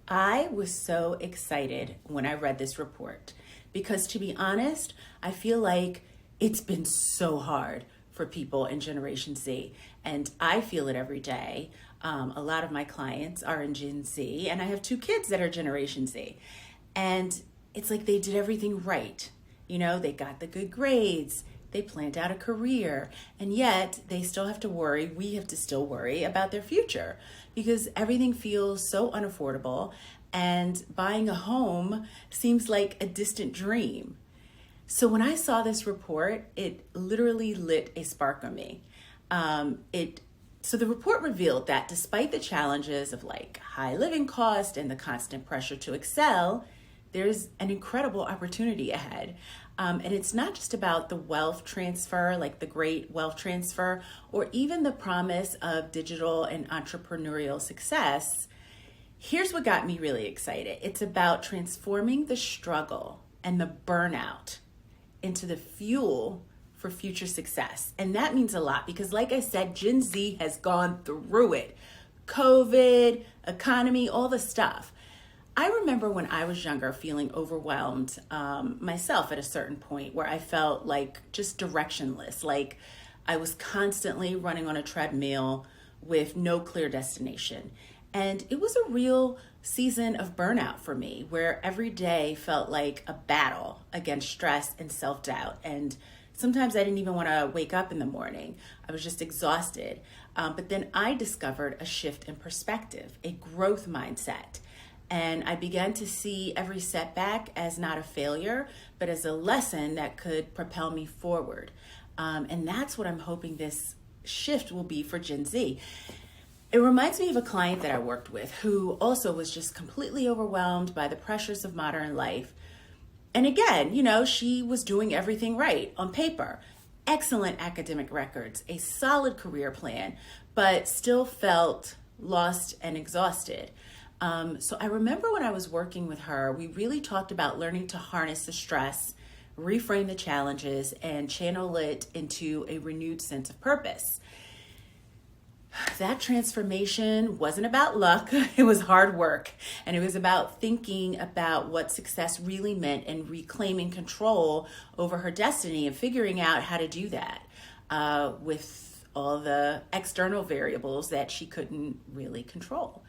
I was so excited when I read this report because, to be honest, I feel like it's been so hard for people in Generation Z, and I feel it every day. A lot of my clients are in Gen Z, and I have two kids that are Generation Z, and it's like they did everything right. You know, they got the good grades, they planned out a career, and yet they still have to worry. We have to still worry about their future because everything feels so unaffordable, and buying a home seems like a distant dream. So when I saw this report, it literally lit a spark on me. So the report revealed that despite the challenges of like high living cost and the constant pressure to excel, there's an incredible opportunity ahead. And it's not just about the wealth transfer, like the great wealth transfer, or even the promise of digital and entrepreneurial success. Here's what got me really excited. It's about transforming the struggle and the burnout into the fuel for future success. And that means a lot because, like I said, Gen Z has gone through it. COVID, economy, all the stuff. I remember when I was younger feeling overwhelmed myself at a certain point where I felt like just directionless, like I was constantly running on a treadmill with no clear destination. And it was a real season of burnout for me where every day felt like a battle against stress and self-doubt. And sometimes I didn't even want to wake up in the morning. I was just exhausted. But then I discovered a shift in perspective, a growth mindset. And I began to see every setback as not a failure, but as a lesson that could propel me forward. And that's what I'm hoping this shift will be for Gen Z. It reminds me of a client that I worked with who also was just completely overwhelmed by the pressures of modern life. And again, you know, she was doing everything right on paper. Excellent academic records, a solid career plan, but still felt lost and exhausted. So I remember when I was working with her, we really talked about learning to harness the stress, reframe the challenges, and channel it into a renewed sense of purpose. That transformation wasn't about luck, it was hard work. And it was about thinking about what success really meant and reclaiming control over her destiny and figuring out how to do that with all the external variables that she couldn't really control.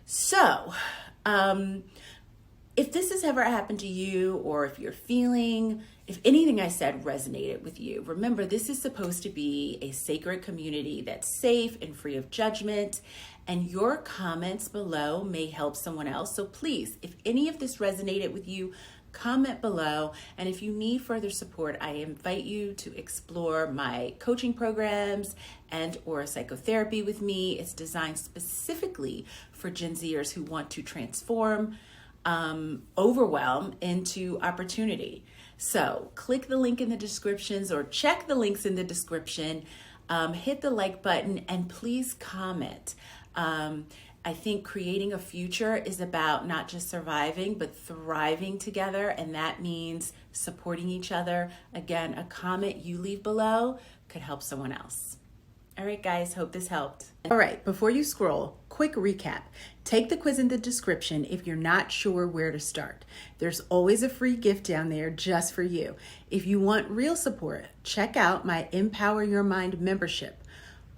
So, if this has ever happened to you, or if anything I said resonated with you, remember this is supposed to be a sacred community that's safe and free of judgment, and your comments below may help someone else. So please, if any of this resonated with you, comment below. And if you need further support, I invite you to explore my coaching programs and or psychotherapy with me. It's designed specifically for Gen Zers who want to transform overwhelm into opportunity. So click the link in the descriptions or check the links in the description, hit the like button, and please comment. I think creating a future is about not just surviving, but thriving together. And that means supporting each other. Again, a comment you leave below could help someone else. All right, guys, hope this helped. All right, before you scroll, quick recap. Take the quiz in the description if you're not sure where to start. There's always a free gift down there just for you. If you want real support, check out my Empower Your Mind membership.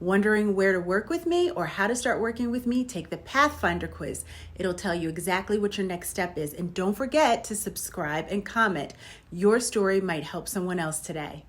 Wondering where to work with me or how to start working with me? Take the Pathfinder quiz. It'll tell you exactly what your next step is. And don't forget to subscribe and comment. Your story might help someone else today.